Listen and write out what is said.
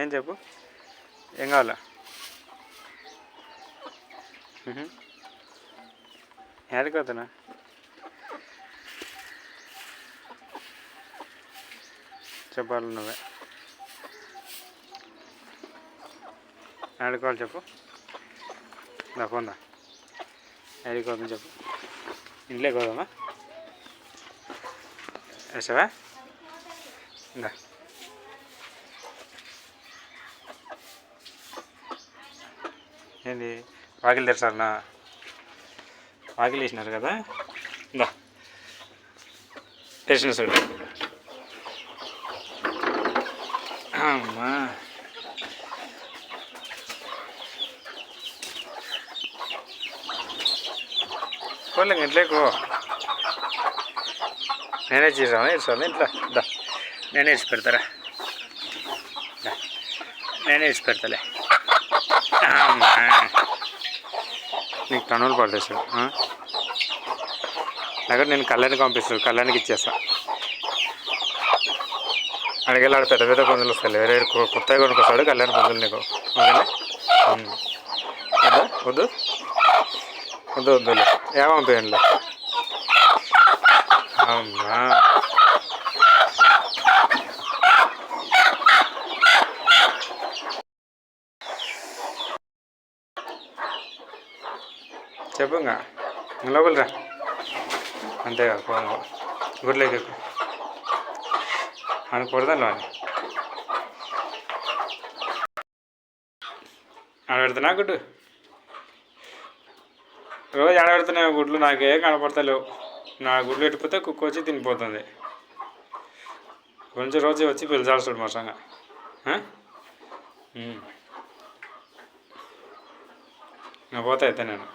ఏం చెప్పు, ఏం కావాలా? ఎక్కడికి పోతున్నా? చెప్పాలి నువ్వే. ఎక్కడికి చెప్పు. నా పోందా, ఎక్కడికి పోతుంది చెప్పు. ఇంట్లోకి పోదామా? వేసావా? ఇందా ఏంది వాకిలు తెరసాలనా? వాకిలు వేసినారు కదా, ఇందా తెరిచిన చూడు. అమ్మా పోలే ఇంట్లోకి. నేనే చేసాను ఇస్తాను ఇంట్లో. దా నేనే ఇచ్చి పెడతారా? నేనే ఇచ్చి పెడతాలే. అమ్మా నీకు టన్నులు పడతాయి సార్. లేకపోతే నేను కళ్యాణ్కి పంపిస్తాను, కళ్యాణ్కి ఇచ్చేస్తా. అడిగేలాడు పెద్ద పెద్ద పుంజులు వస్తాయి. వేరే కొత్తగా కొనుక్కొస్తాడు కళ్యాణ్ పుంజులు నీకు. ఓకేనా? వద్దు వద్దు వద్దులే, ఏమంపేయండిలే. అమ్మా చెప్పు. ఇంకా లోపల రా, అంతేగా. గుడ్లోకి ఎక్కువ అనుకూడదా అని ఆడబెడుతున్నా గుడ్డు. రోజు ఆడబెడుతున్నాయి గుడ్లు, నాకేం కనపడతలేవు. నా గుడ్లు ఎట్టిపోతే కుక్క వచ్చి తినిపోతుంది. కొంచెం రోజు వచ్చి పిలిచాల్సి చూడు మోసంగా. పోతా అయితే నేను.